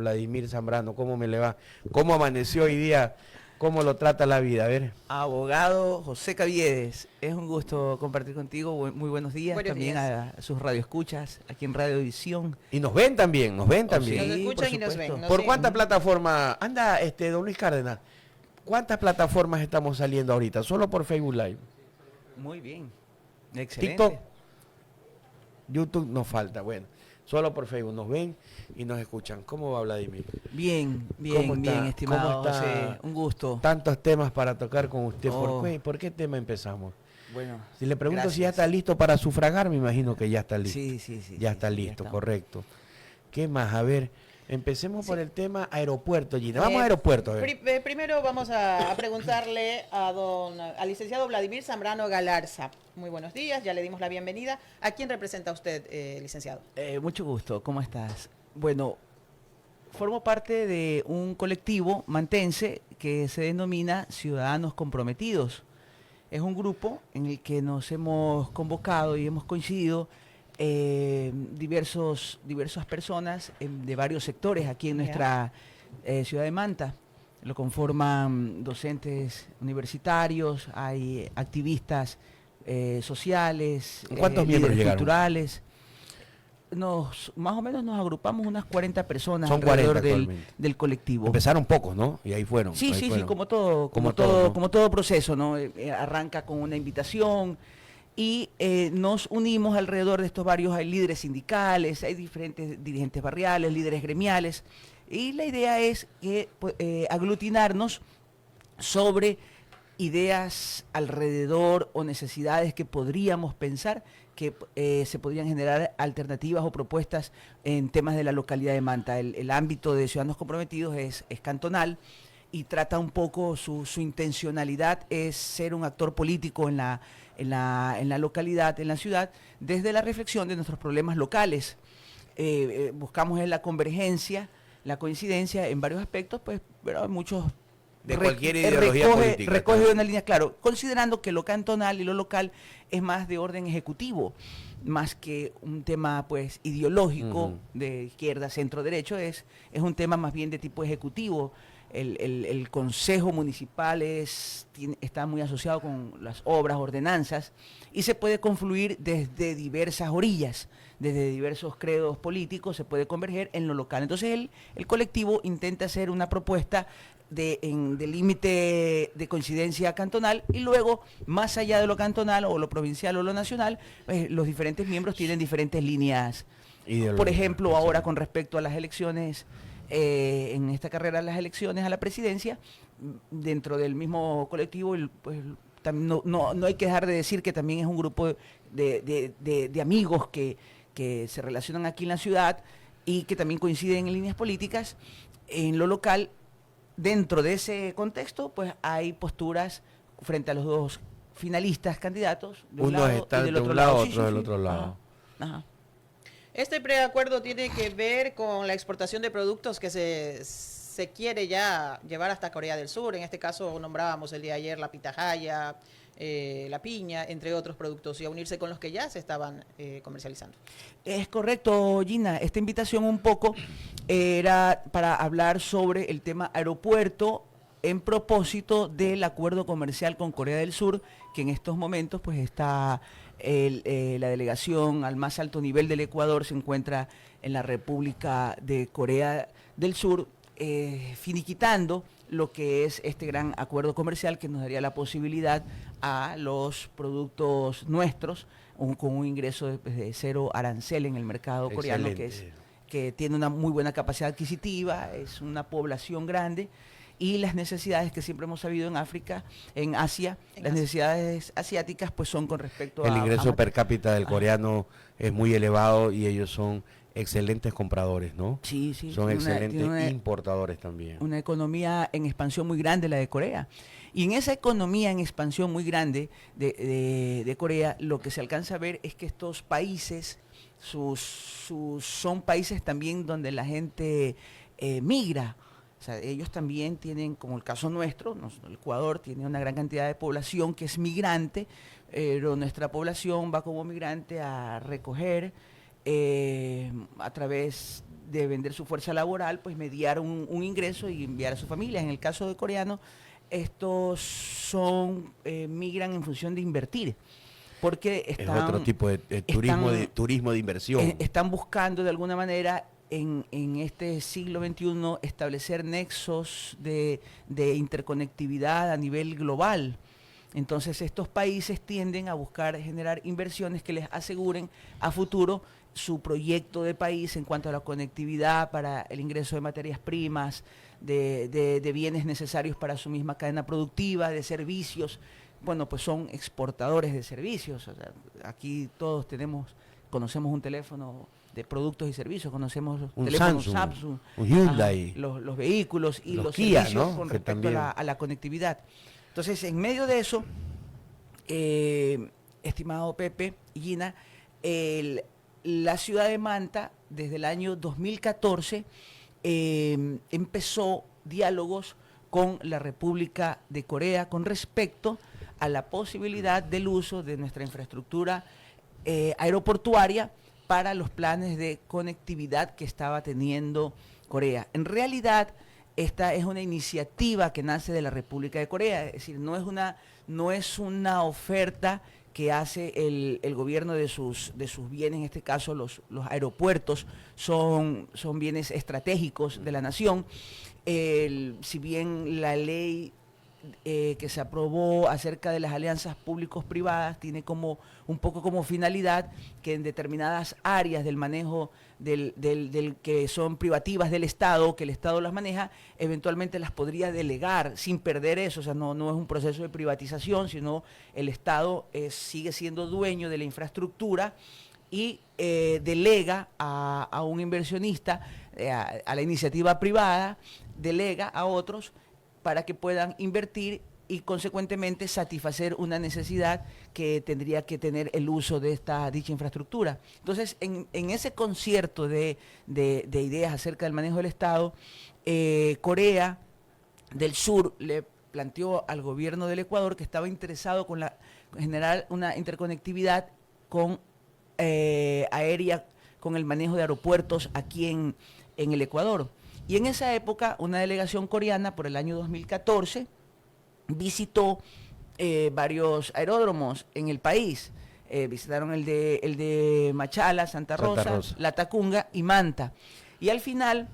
Vladimir Zambrano, ¿cómo me le va? ¿Cómo amaneció hoy día? ¿Cómo lo trata la vida? A ver. Abogado José Caviedes, es un gusto compartir contigo. Muy buenos días. Buenos también días. a sus radioescuchas aquí en Radiovisión. Y nos ven también, nos ven también. Nos Sí, escuchan por y nos supuesto. ven. ¿Por cuántas plataformas? Anda, don Luis Cárdenas, ¿cuántas plataformas estamos saliendo ahorita? Solo por Facebook Live. Muy bien. Excelente. TikTok, YouTube nos falta, bueno. Solo por Facebook nos ven y nos escuchan. ¿Cómo va Vladimir? Bien, ¿Cómo bien, está? bien, estimado ¿Cómo está? José. Un gusto. Tantos temas para tocar con usted. Oh. ¿Por qué tema empezamos? Bueno, Si le pregunto gracias. si ya está listo para sufragar, me imagino que ya está listo. Sí. Ya está listo, estamos. correcto. ¿Qué más? A ver, empecemos por el tema aeropuerto, Gina. Vamos a aeropuerto. A ver. Primero vamos a preguntarle al licenciado Vladimir Zambrano Galarza. Muy buenos días, ya le dimos la bienvenida. ¿A quién representa usted, licenciado? Mucho gusto, ¿cómo estás? Bueno, formo parte de un colectivo mantense que se denomina Ciudadanos Comprometidos. Es un grupo en el que nos hemos convocado y hemos coincidido diversas personas de varios sectores aquí en nuestra ciudad de Manta. Lo conforman docentes universitarios, hay activistas sociales, ¿Cuántos miembros líderes llegaron? culturales. Más o menos nos agrupamos unas 40 personas Son alrededor 40 actualmente. del colectivo. Empezaron pocos, ¿no? Y ahí fueron. Sí, ahí sí, fueron. como todo, ¿no? como todo proceso, ¿no? Arranca con una invitación y nos unimos alrededor de estos varios, hay líderes sindicales, hay diferentes dirigentes barriales, líderes gremiales, y la idea es que aglutinarnos sobre ideas alrededor o necesidades que podríamos pensar que se podrían generar alternativas o propuestas en temas de la localidad de Manta. El ámbito de Ciudadanos Comprometidos es cantonal y trata un poco, su intencionalidad es ser un actor político en la localidad, en la ciudad, desde la reflexión de nuestros problemas locales. Buscamos en la convergencia, la coincidencia en varios aspectos, pues, pero hay muchos de cualquier ideología política. Recoge una línea, claro, considerando que lo cantonal y lo local es más de orden ejecutivo, más que un tema pues ideológico de izquierda, centro, derecho, es un tema más bien de tipo ejecutivo. El consejo municipal está muy asociado con las obras, ordenanzas, y se puede confluir desde diversas orillas, desde diversos credos políticos, se puede converger en lo local. Entonces el colectivo intenta hacer una propuesta de límite de coincidencia cantonal, y luego, más allá de lo cantonal o lo provincial o lo nacional, los diferentes miembros tienen diferentes líneas. Por ejemplo, ahora con respecto a las elecciones, en esta carrera, las elecciones a la presidencia, dentro del mismo colectivo, pues, no hay que dejar de decir que también es un grupo de amigos que se relacionan aquí en la ciudad y que también coinciden en líneas políticas. En lo local, dentro de ese contexto, pues hay posturas frente a los dos finalistas candidatos, de un Unos lado están y del de otro un lado. lado, Sí, otros del sí. otro lado. Ajá. Este preacuerdo tiene que ver con la exportación de productos que se quiere ya llevar hasta Corea del Sur. En este caso nombrábamos el día de ayer la pitahaya, la piña, entre otros productos, y a unirse con los que ya se estaban comercializando. Es correcto, Gina. Esta invitación un poco era para hablar sobre el tema aeropuerto en propósito del acuerdo comercial con Corea del Sur, que en estos momentos pues está la delegación al más alto nivel del Ecuador, se encuentra en la República de Corea del Sur, finiquitando lo que es este gran acuerdo comercial que nos daría la posibilidad a los productos nuestros con un ingreso de cero arancel en el mercado coreano, que tiene una muy buena capacidad adquisitiva, es una población grande, y las necesidades que siempre hemos sabido en África, en Asia, las necesidades asiáticas pues son con respecto el ingreso per cápita del coreano es muy elevado y ellos son excelentes compradores, ¿no? Sí. Son excelentes importadores también. Una economía en expansión muy grande, la de Corea. Y en esa economía en expansión muy grande de Corea, lo que se alcanza a ver es que estos países son países también donde la gente migra. O sea, ellos también tienen, como el caso nuestro, el Ecuador tiene una gran cantidad de población que es migrante, pero nuestra población va como migrante a recoger a través de vender su fuerza laboral, pues mediar un ingreso y enviar a su familia. En el caso de coreanos, estos migran en función de invertir, porque Es otro tipo de turismo de inversión. están buscando de alguna manera en este siglo XXI establecer nexos de interconectividad a nivel global. Entonces estos países tienden a buscar generar inversiones que les aseguren a futuro su proyecto de país en cuanto a la conectividad para el ingreso de materias primas, de bienes necesarios para su misma cadena productiva, de servicios. Bueno, pues son exportadores de servicios. O sea, aquí todos conocemos un teléfono de productos y servicios, conocemos Un teléfonos Samsung, un Hyundai, los vehículos y los Kia, servicios, ¿no? con Que respecto también. a la conectividad. Entonces, en medio de eso, estimado Pepe y Gina, la ciudad de Manta, desde el año 2014, empezó diálogos con la República de Corea con respecto a la posibilidad del uso de nuestra infraestructura aeroportuaria para los planes de conectividad que estaba teniendo Corea. En realidad, esta es una iniciativa que nace de la República de Corea, es decir, no es una oferta que hace el gobierno de sus bienes, en este caso los aeropuertos son bienes estratégicos de la nación. Si bien la ley que se aprobó acerca de las alianzas públicos-privadas tiene un poco como finalidad que en determinadas áreas del manejo del que son privativas del Estado, que el Estado las maneja, eventualmente las podría delegar sin perder eso. O sea, no es un proceso de privatización, sino el Estado sigue siendo dueño de la infraestructura y delega a un inversionista, a la iniciativa privada, delega a otros para que puedan invertir y consecuentemente satisfacer una necesidad que tendría que tener el uso de dicha infraestructura. Entonces, en ese concierto de ideas acerca del manejo del Estado, Corea del Sur le planteó al gobierno del Ecuador que estaba interesado en generar una interconectividad aérea con el manejo de aeropuertos aquí en el Ecuador. Y en esa época, una delegación coreana por el año 2014 visitó varios aeródromos en el país. Visitaron el de Machala, Santa Rosa, Latacunga y Manta. Y al final,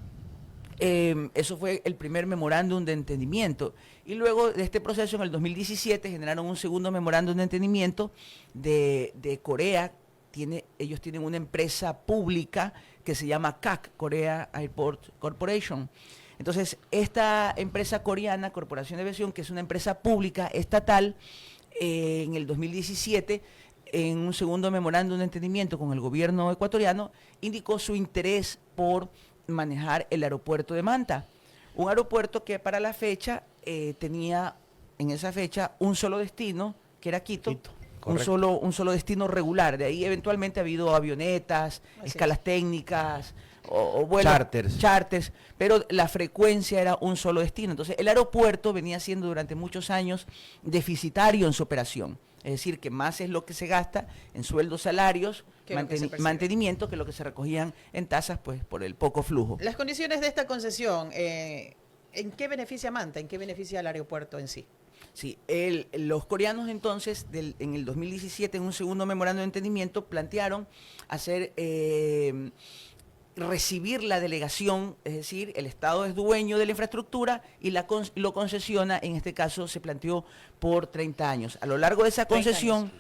eso fue el primer memorándum de entendimiento. Y luego de este proceso, en el 2017, generaron un segundo memorándum de entendimiento de Corea. Ellos tienen una empresa pública que se llama CAC, Korea Airport Corporation. Entonces, esta empresa coreana, Corporación de Aviación, que es una empresa pública estatal, en el 2017, en un segundo memorándum de entendimiento con el gobierno ecuatoriano, indicó su interés por manejar el aeropuerto de Manta. Un aeropuerto que para la fecha tenía, en esa fecha, un solo destino, que era Quito. Un solo destino regular. De ahí eventualmente ha habido avionetas, escalas técnicas o vuelos charters, pero la frecuencia era un solo destino. Entonces el aeropuerto venía siendo durante muchos años deficitario en su operación. Es decir, que más es lo que se gasta en sueldos, salarios, mantenimiento, que lo que se recogían en tasas, pues por el poco flujo. Las condiciones de esta concesión, ¿en qué beneficia a Manta? ¿En qué beneficia al aeropuerto en sí? Sí, los coreanos entonces, en el 2017, en un segundo memorándum de entendimiento, plantearon recibir la delegación, es decir, el Estado es dueño de la infraestructura y lo concesiona, en este caso se planteó por 30 años. A lo largo de esa concesión,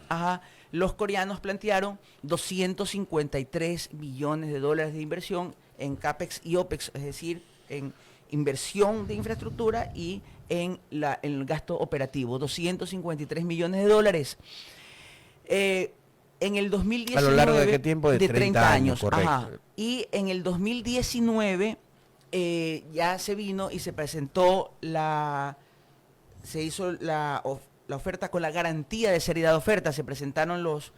los coreanos plantearon 253 millones de dólares de inversión en CAPEX y OPEX, es decir, en inversión de infraestructura y en el gasto operativo, 253 millones de dólares. En el 2019... ¿A lo largo de qué tiempo? De 30 años, correcto. Y en el 2019 ya se vino y se presentó se hizo la oferta con la garantía de seriedad de oferta, se presentaron los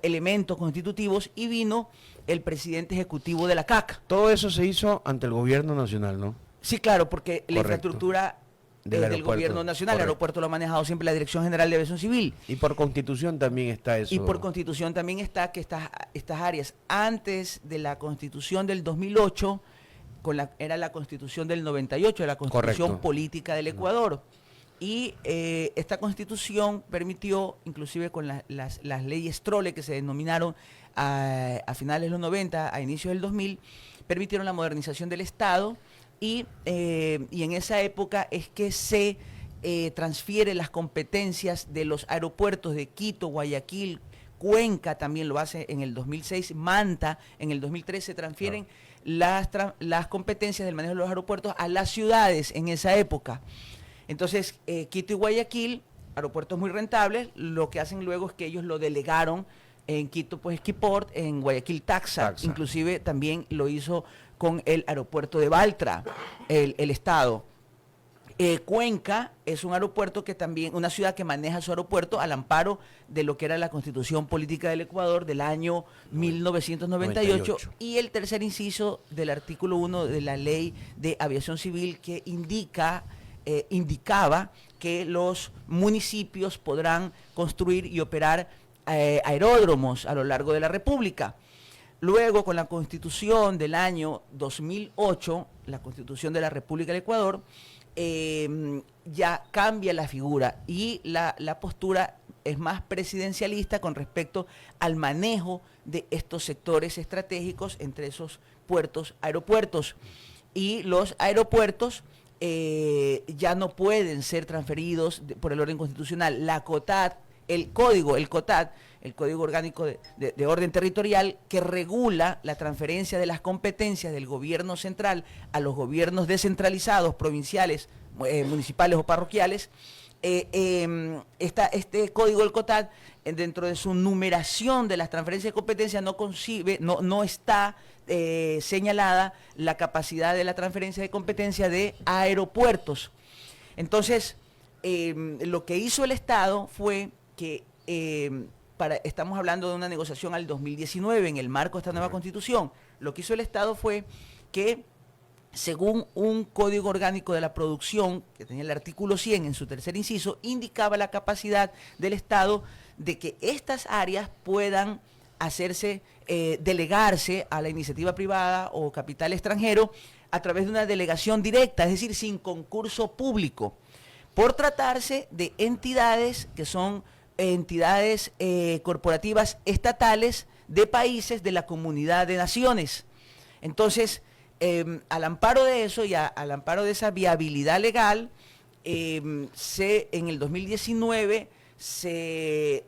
elementos constitutivos y vino el presidente ejecutivo de la CAC. Todo eso se hizo ante el gobierno nacional, ¿no? Sí, claro, porque la Correcto. infraestructura Del del gobierno nacional. El correcto. aeropuerto lo ha manejado siempre la Dirección General de Aviación Civil. Y por constitución también está eso. Y por constitución también está que estas áreas, antes de la constitución del 2008, era la constitución del 98, la constitución Correcto. política del Ecuador. Y esta constitución permitió, inclusive con las leyes Trole que se denominaron a finales de los 90, a inicios del 2000, permitieron la modernización del Estado y en esa época es que se transfiere las competencias de los aeropuertos de Quito, Guayaquil, Cuenca también lo hace en el 2006, Manta en el 2013 se transfieren las competencias del manejo de los aeropuertos a las ciudades en esa época. Entonces, Quito y Guayaquil, aeropuertos muy rentables, lo que hacen luego es que ellos lo delegaron en Quito, pues Quiport, en Guayaquil Taxa. Inclusive también lo hizo con el aeropuerto de Baltra, el Estado. Cuenca es un aeropuerto que también, una ciudad que maneja su aeropuerto al amparo de lo que era la Constitución Política del Ecuador del año 1998 y el tercer inciso del artículo 1 de la Ley de Aviación Civil que indicaba que los municipios podrán construir y operar aeródromos a lo largo de la República. Luego, con la Constitución del año 2008, la Constitución de la República del Ecuador, ya cambia la figura y la postura es más presidencialista con respecto al manejo de estos sectores estratégicos, entre esos puertos, aeropuertos. Y los aeropuertos ya no pueden ser transferidos por el orden constitucional. La COTAD, el COTAD, el Código Orgánico de Orden Territorial, que regula la transferencia de las competencias del gobierno central a los gobiernos descentralizados, provinciales, municipales o parroquiales. Este Código del COTAD, dentro de su numeración de las transferencias de competencias, no está señalada la capacidad de la transferencia de competencia de aeropuertos. Entonces, lo que hizo el Estado fue que estamos hablando de una negociación al 2019 en el marco de esta nueva Constitución. Lo que hizo el Estado fue que, según un código orgánico de la producción, que tenía el artículo 100 en su tercer inciso, indicaba la capacidad del Estado de que estas áreas puedan delegarse a la iniciativa privada o capital extranjero a través de una delegación directa, es decir, sin concurso público, por tratarse de entidades que son entidades corporativas estatales de países de la Comunidad de Naciones. Entonces, al amparo de eso y al amparo de esa viabilidad legal, en el 2019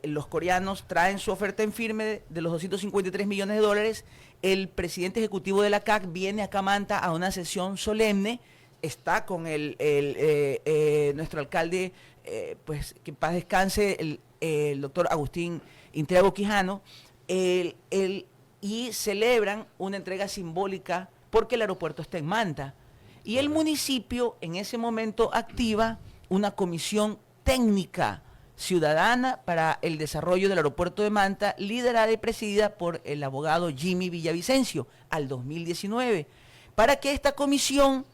los coreanos traen su oferta en firme de los $253 millones. El presidente ejecutivo de la CAC viene acá a Manta a una sesión solemne, está con nuestro alcalde, pues que en paz descanse, el doctor Agustín Intriago Quijano, y celebran una entrega simbólica porque el aeropuerto está en Manta. Y el municipio en ese momento activa una comisión técnica ciudadana para el desarrollo del aeropuerto de Manta, liderada y presidida por el abogado Jimmy Villavicencio, al 2019, para que esta comisión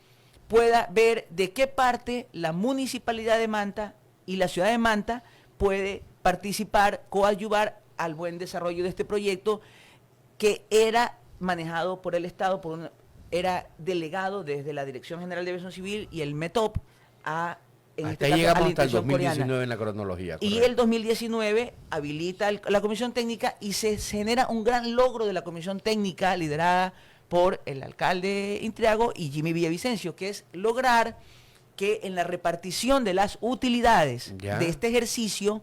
pueda ver de qué parte la municipalidad de Manta y la ciudad de Manta puede participar, coadyuvar al buen desarrollo de este proyecto que era manejado por el Estado, era delegado desde la Dirección General de Aviación Civil y el METOP hasta ahí llegamos hasta el 2019 coreana. En la cronología. Y el 2019 habilita la Comisión Técnica y se genera un gran logro de la Comisión Técnica liderada por el alcalde Intriago y Jimmy Villavicencio, que es lograr que en la repartición de las utilidades de este ejercicio,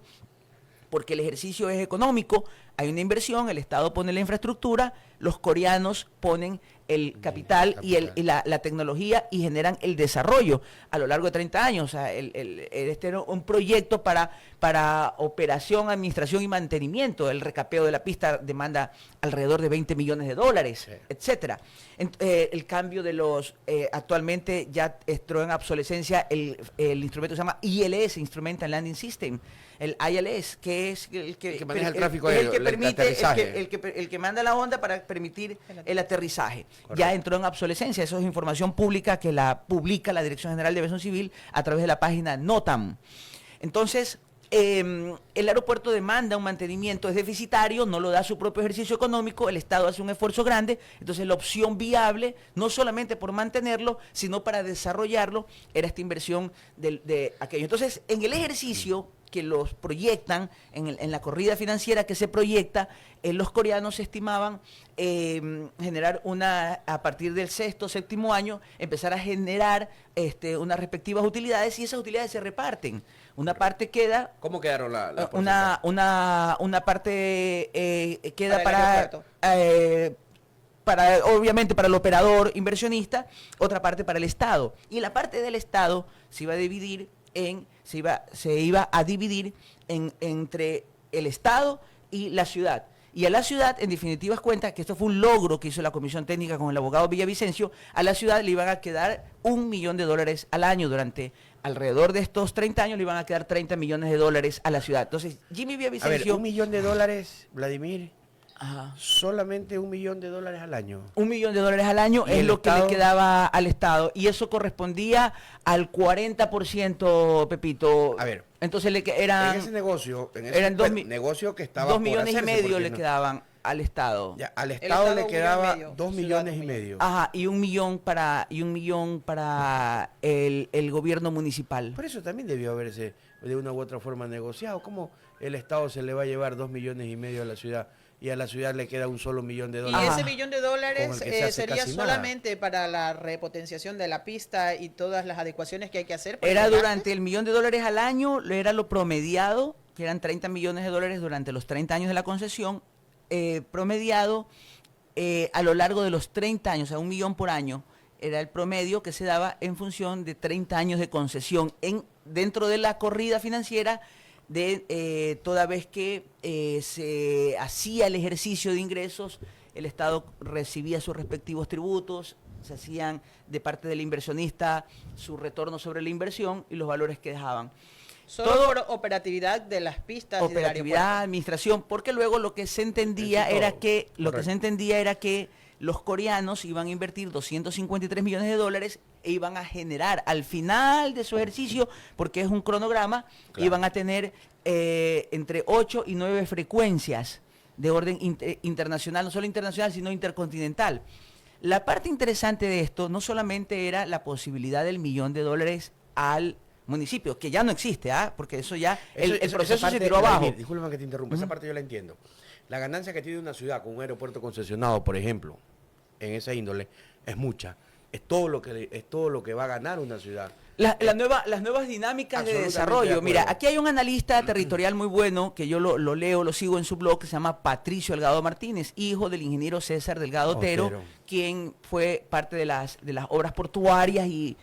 porque el ejercicio es económico, hay una inversión, el Estado pone la infraestructura, los coreanos ponen el capital y la tecnología y generan el desarrollo a lo largo de 30 años. O sea, este era un proyecto para para operación, administración y mantenimiento. El recapeo de la pista demanda alrededor de 20 millones de dólares, Sí. etcétera. El cambio de los, actualmente ya entró en obsolescencia el instrumento que se llama ILS, Instrumental Landing System, el ILS, que es el que maneja el tráfico es el aéreo, que el permite, aterrizaje. el que manda la onda para permitir el aterrizaje. Correcto. Ya entró en obsolescencia, eso es información pública que la publica la Dirección General de Aviación Civil a través de la página NOTAM. Entonces, el aeropuerto demanda un mantenimiento, es deficitario, no lo da su propio ejercicio económico, el Estado hace un esfuerzo grande, entonces la opción viable, no solamente por mantenerlo, sino para desarrollarlo, era esta inversión de aquello. Entonces, en el ejercicio que los proyectan, en la corrida financiera que se proyecta, los coreanos estimaban generar a partir del sexto, séptimo año, empezar a generar unas respectivas utilidades, y esas utilidades se reparten. Una parte queda, ¿Cómo quedaron la una parte queda Para el obviamente para el operador inversionista, otra parte para el Estado. Y la parte del Estado se iba a dividir entre el Estado y la ciudad. Y a la ciudad, en definitivas cuentas, que esto fue un logro que hizo la Comisión Técnica con el abogado Villavicencio, a la ciudad le iban a quedar $1 millón al año durante alrededor de estos 30 años, le iban a quedar $30 millones a la ciudad. Entonces, Jimmy A Villavicencio... ver, $1 millón, Vladimir, Ajá. solamente $1 millón al año. $1 millón al año ¿Y es el lo que Estado? le quedaba al Estado, y eso correspondía al 40%, Pepito. A ver, entonces En eran ese negocio, eran dos mi- negocio que estaba 2 por millones y hacerse, medio porque le no- quedaban al Estado. Ya, al Estado Estado le 1,5 quedaba millones, 2 ciudad millones y 1 medio. Ajá, y un millón para el gobierno municipal. Por eso también debió haberse de una u otra forma negociado. ¿Cómo el Estado se le va a llevar 2 millones y medio a la ciudad y a la ciudad le queda un solo $1 millón? Y Ajá. ese $1 millón Con el que se hace sería casi nada. solamente para la repotenciación de la pista y todas las adecuaciones que hay que hacer. por Era ese durante el $1 millón al año, era lo promediado, que eran $30 millones durante los 30 años de la concesión, promediado a lo largo de los 30 años, o sea, $1 millón por año, era el promedio que se daba en función de 30 años de concesión dentro de la corrida financiera, toda vez que se hacía el ejercicio de ingresos, el Estado recibía sus respectivos tributos, se hacían de parte del inversionista su retorno sobre la inversión y los valores que dejaban. Solo todo- por operatividad de las pistas y del Operatividad, aeropuerto. administración, porque luego lo que se entendía Eso era todo. que Correcto. los coreanos iban a invertir $253 millones e iban a generar al final de su ejercicio, porque es un cronograma, Claro. iban a tener entre 8 y 9 frecuencias de orden internacional, no solo internacional, sino intercontinental. La parte interesante de esto no solamente era la posibilidad del $1 millón al municipio, que ya no existe, porque eso ya, el Esa proceso parte, se tiró Vladimir, abajo. Discúlpame que te interrumpa, esa Ujú. parte yo la entiendo. La ganancia que tiene una ciudad con un aeropuerto concesionado, por ejemplo, en esa índole, es mucha. Es todo lo que va a ganar una ciudad. Las nuevas dinámicas de Absolutamente desarrollo. de Mira, acuerdo. aquí hay un analista territorial muy bueno, que yo lo leo, lo sigo en su blog, que se llama Patricio Delgado Martínez, hijo del ingeniero César Delgado Otero, Otero. quien fue parte de las obras portuarias y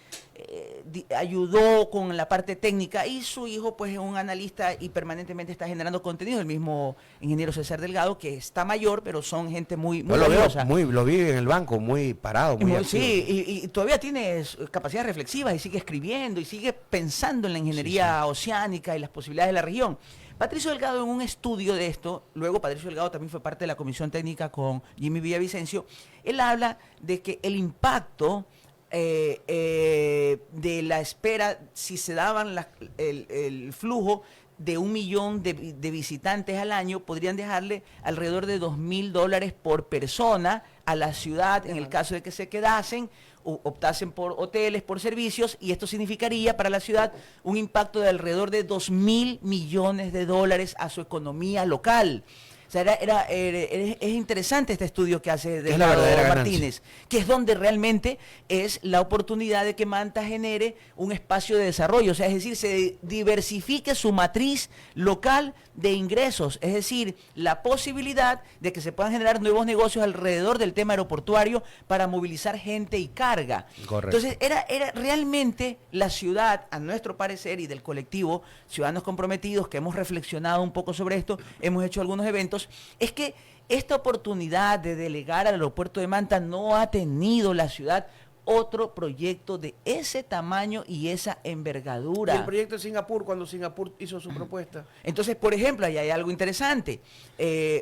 ayudó con la parte técnica, y su hijo pues es un analista y permanentemente está generando contenido, el mismo ingeniero César Delgado, que está mayor, pero son gente muy Yo lo veo valiosa. lo vi en el banco, muy parado, muy activo. Sí, y todavía tiene capacidades reflexivas y sigue escribiendo y sigue pensando en la ingeniería oceánica y las posibilidades de la región. Patricio Delgado, en un estudio de esto, luego Patricio Delgado también fue parte de la comisión técnica con Jimmy Villavicencio, él habla de que el impacto de la espera, si se daban el flujo de 1 millón de visitantes al año, podrían dejarle alrededor de $2.000 por persona a la ciudad, en el caso de que se quedasen, o optasen por hoteles, por servicios, y esto significaría para la ciudad un impacto de alrededor de $2.000 millones a su economía local. O sea, es interesante este estudio que hace Es la Delgado verdadera Martínez, que es donde realmente es la oportunidad de que Manta genere un espacio de desarrollo, o sea, es decir, se diversifique su matriz local de ingresos, es decir, la posibilidad de que se puedan generar nuevos negocios alrededor del tema aeroportuario para movilizar gente y carga. Correcto. Entonces, era realmente la ciudad, a nuestro parecer, y del colectivo Ciudadanos Comprometidos, que hemos reflexionado un poco sobre esto, hemos hecho algunos eventos, es que esta oportunidad de delegar al aeropuerto de Manta no ha tenido la ciudad otro proyecto de ese tamaño y esa envergadura. Y el proyecto de Singapur, cuando Singapur hizo su propuesta. Entonces, por ejemplo, ahí hay algo interesante.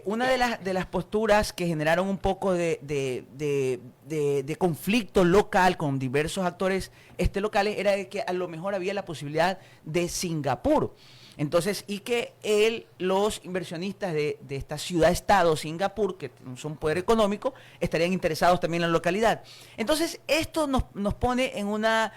Una de las posturas que generaron un poco de conflicto local con diversos actores locales era de que a lo mejor había la posibilidad de Singapur. Entonces, y que los inversionistas de esta ciudad-estado, Singapur, que son poder económico, estarían interesados también en la localidad. Entonces, esto nos pone en una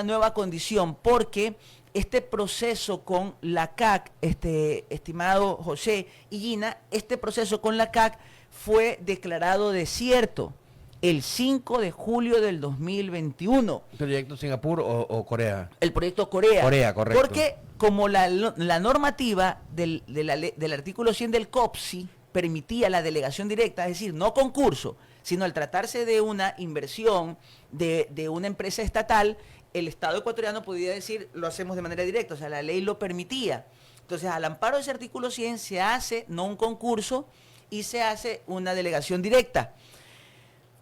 nueva condición, porque este proceso con la CAC, estimado José y Gina, este proceso con la CAC fue declarado desierto el 5 de julio del 2021. ¿Proyecto Singapur o Corea? El proyecto Corea. Corea, correcto. Porque como la normativa del artículo 100 del COPSI permitía la delegación directa, es decir, no concurso, sino al tratarse de una inversión de una empresa estatal, el Estado ecuatoriano podía decir, lo hacemos de manera directa, o sea, la ley lo permitía. Entonces, al amparo de ese artículo 100 se hace no un concurso y se hace una delegación directa.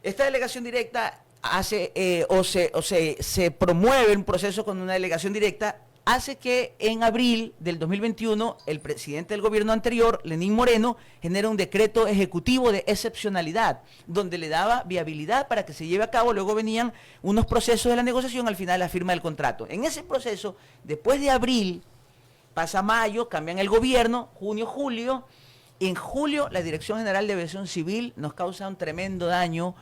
Esta delegación directa se promueve un proceso con una delegación directa, hace que en abril del 2021 el presidente del gobierno anterior, Lenín Moreno, genera un decreto ejecutivo de excepcionalidad, donde le daba viabilidad para que se lleve a cabo. Luego venían unos procesos de la negociación, al final la firma del contrato. En ese proceso, después de abril, pasa mayo, cambian el gobierno, junio, julio. En julio, la Dirección General de Aviación Civil nos causa un tremendo daño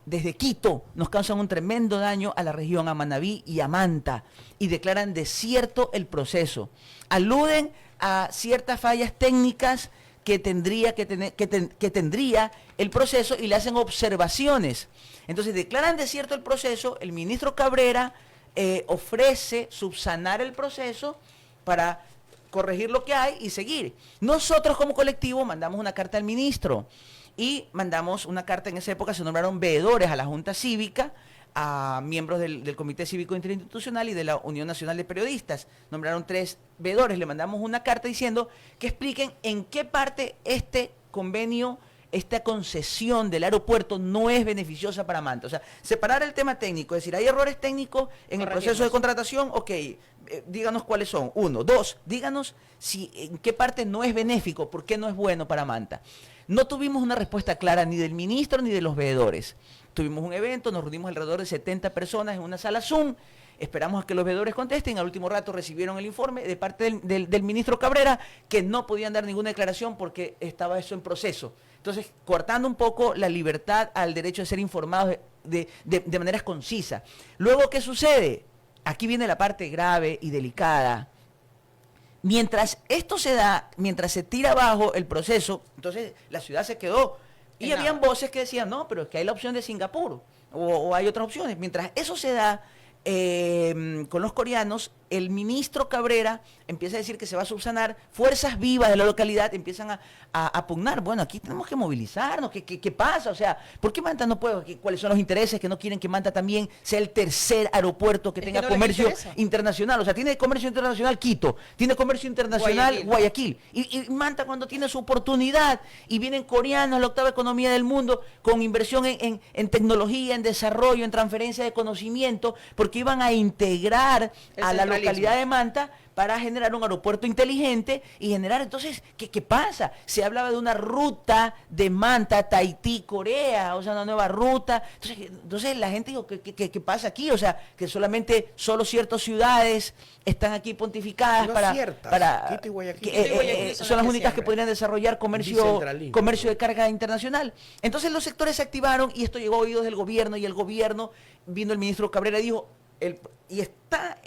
desde Quito, nos causan un tremendo daño a la región, a Manabí y a Manta, y declaran desierto el proceso. Aluden a ciertas fallas técnicas que tendría el proceso y le hacen observaciones. Entonces declaran desierto el proceso, el ministro Cabrera ofrece subsanar el proceso para corregir lo que hay y seguir. Nosotros como colectivo mandamos una carta al ministro y mandamos una carta. En esa época se nombraron veedores a la Junta Cívica, a miembros del Comité Cívico Interinstitucional y de la Unión Nacional de Periodistas. Nombraron 3 veedores. Le mandamos una carta diciendo que expliquen en qué parte este convenio, esta concesión del aeropuerto no es beneficiosa para Manta. O sea, separar el tema técnico, es decir, hay errores técnicos en el proceso de contratación, ok, díganos cuáles son. 1, 2, díganos en qué parte no es benéfico, por qué no es bueno para Manta. No tuvimos una respuesta clara ni del ministro ni de los veedores. Tuvimos un evento, nos reunimos alrededor de 70 personas en una sala Zoom, esperamos a que los veedores contesten. Al último rato recibieron el informe de parte del ministro Cabrera, que no podían dar ninguna declaración porque estaba eso en proceso. Entonces, cortando un poco la libertad al derecho de ser informados de maneras concisas. Luego, ¿qué sucede? Aquí viene la parte grave y delicada. Mientras esto se da, mientras se tira abajo el proceso, entonces la ciudad se quedó. Y habían voces que decían, no, pero es que hay la opción de Singapur, o hay otras opciones. Mientras eso se da con los coreanos, el ministro Cabrera empieza a decir que se va a subsanar, fuerzas vivas de la localidad empiezan a pugnar. Bueno, aquí tenemos que movilizarnos. ¿Qué pasa? O sea, ¿por qué Manta no puede? ¿Cuáles son los intereses que no quieren que Manta también sea el tercer aeropuerto que tenga comercio internacional? O sea, tiene comercio internacional Quito, tiene comercio internacional Guayaquil. Y Manta, cuando tiene su oportunidad y vienen coreanos, la octava economía del mundo, con inversión en tecnología, en desarrollo, en transferencia de conocimiento, porque iban a integrar a la localidad de Manta para generar un aeropuerto inteligente y generar, entonces, ¿qué pasa? Se hablaba de una ruta de Manta, Tahití, Corea, o sea, una nueva ruta. Entonces la gente dijo, ¿qué pasa aquí? O sea, que solo ciertas ciudades están aquí pontificadas Quito y Guayaquil. Son las únicas que podrían desarrollar comercio de carga internacional. Entonces los sectores se activaron y esto llegó a oídos del gobierno, y el gobierno, vino el ministro Cabrera y dijo, y está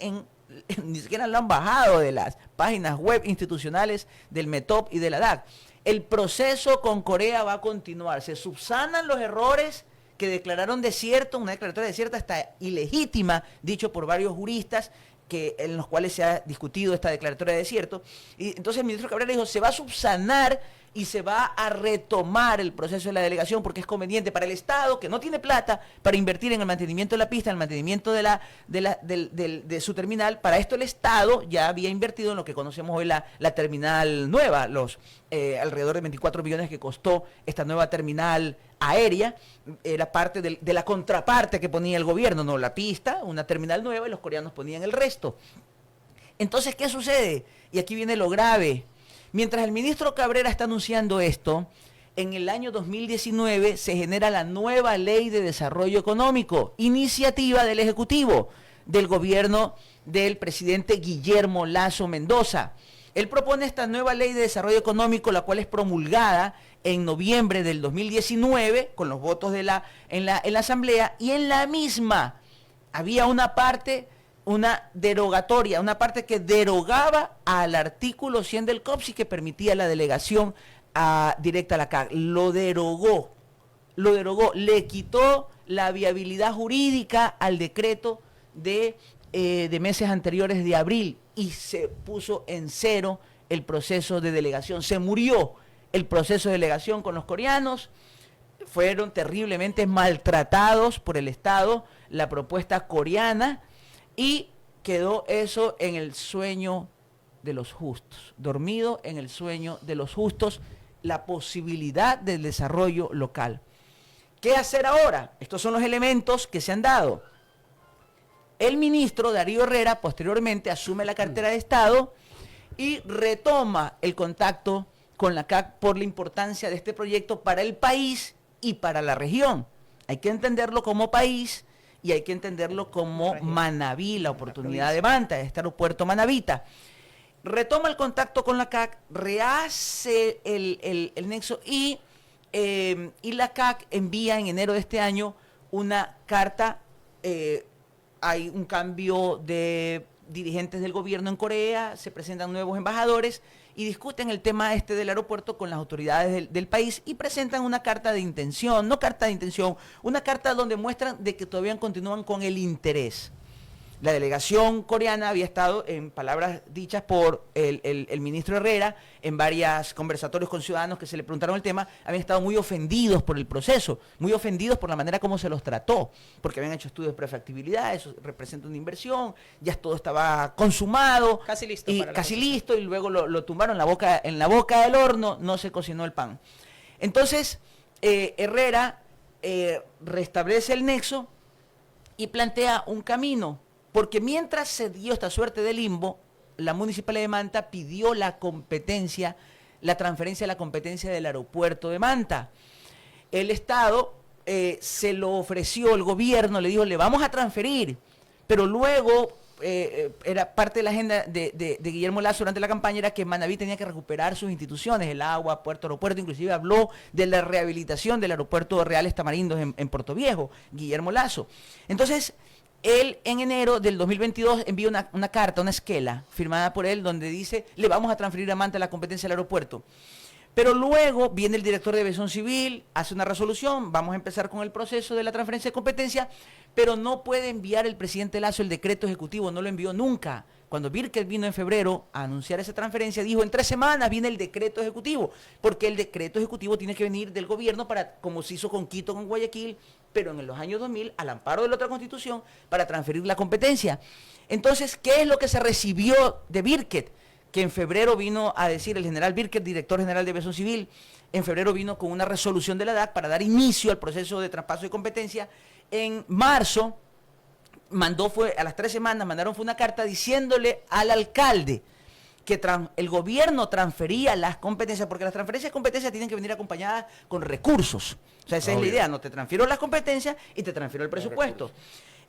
ni siquiera lo han bajado de las páginas web institucionales del METOP y de la DAC. el proceso con Corea va a continuar. Se subsanan los errores que declararon desierto, una declaratoria desierta hasta ilegítima, dicho por varios juristas, en los cuales se ha discutido esta declaratoria de desierto. Y entonces el ministro Cabrera dijo, se va a subsanar y se va a retomar el proceso de la delegación porque es conveniente para el Estado, que no tiene plata para invertir en el mantenimiento de la pista, en el mantenimiento de su terminal. Para esto el Estado ya había invertido en lo que conocemos hoy la terminal nueva, los alrededor de 24 millones que costó esta nueva terminal aérea. Era parte de la contraparte que ponía el gobierno, no la pista, una terminal nueva, y los coreanos ponían el resto. Entonces, ¿qué sucede? Y aquí viene lo grave. Mientras el ministro Cabrera está anunciando esto, en el año 2019 se genera la nueva Ley de Desarrollo Económico, iniciativa del Ejecutivo, del gobierno del presidente Guillermo Lasso Mendoza. Él propone esta nueva Ley de Desarrollo Económico, la cual es promulgada en noviembre del 2019, con los votos en la Asamblea, y en la misma había una parte, una derogatoria, una parte que derogaba al artículo 100 del COPSI que permitía la delegación directa a la CAC. Lo derogó, le quitó la viabilidad jurídica al decreto de meses anteriores de abril y se puso en cero el proceso de delegación. Se murió el proceso de delegación con los coreanos, fueron terriblemente maltratados por el Estado, la propuesta coreana, y quedó eso en el sueño de los justos, dormido en el sueño de los justos, la posibilidad del desarrollo local. ¿Qué hacer ahora? Estos son los elementos que se han dado. El ministro Darío Herrera posteriormente asume la cartera de Estado y retoma el contacto con la CAC por la importancia de este proyecto para el país y para la región. Hay que entenderlo como país y hay que entenderlo como Manabí, la oportunidad de Manta, este aeropuerto manabita. Retoma el contacto con la CAC, rehace el nexo y la CAC envía en enero de este año una carta. Hay un cambio de dirigentes del gobierno en Corea, se presentan nuevos embajadores y discuten el tema del aeropuerto con las autoridades del país y presentan una carta de intención, una carta donde muestran de que todavía continúan con el interés. La delegación coreana había estado, en palabras dichas por el ministro Herrera, en varios conversatorios con ciudadanos que se le preguntaron el tema, habían estado muy ofendidos por el proceso, muy ofendidos por la manera como se los trató, porque habían hecho estudios de prefactibilidad, eso representa una inversión, ya todo estaba consumado, casi listo, y luego lo tumbaron en la boca del horno, no se cocinó el pan. Entonces, Herrera restablece el nexo y plantea un camino. Porque mientras se dio esta suerte de limbo, la Municipalidad de Manta pidió la transferencia de la competencia del aeropuerto de Manta. El Estado se lo ofreció, el gobierno le dijo, le vamos a transferir, pero luego era parte de la agenda de Guillermo Lasso durante la campaña, era que Manabí tenía que recuperar sus instituciones, el agua, puerto, aeropuerto, inclusive habló de la rehabilitación del aeropuerto Reales Tamarindos en Puerto Viejo, Guillermo Lasso. Entonces, él en enero del 2022 envía una carta, una esquela, firmada por él, donde dice, le vamos a transferir a Manta la competencia del aeropuerto. Pero luego viene el director de Aviación Civil, hace una resolución, vamos a empezar con el proceso de la transferencia de competencia, pero no puede enviar el presidente Lasso el decreto ejecutivo, no lo envió nunca. Cuando Birket vino en febrero a anunciar esa transferencia, dijo, en 3 semanas viene el decreto ejecutivo, porque el decreto ejecutivo tiene que venir del gobierno para, como se hizo con Quito, con Guayaquil, pero en los años 2000, al amparo de la otra constitución, para transferir la competencia. Entonces, ¿qué es lo que se recibió de Birket? Que en febrero vino a decir el general Birket, director general de Aviación Civil, en febrero vino con una resolución de la DAC para dar inicio al proceso de traspaso de competencia. En marzo, a las 3 semanas, mandaron una carta diciéndole al alcalde que el gobierno transfería las competencias, porque las transferencias de competencias tienen que venir acompañadas con recursos. O sea, esa es la idea, no te transfiero las competencias y te transfiero el presupuesto.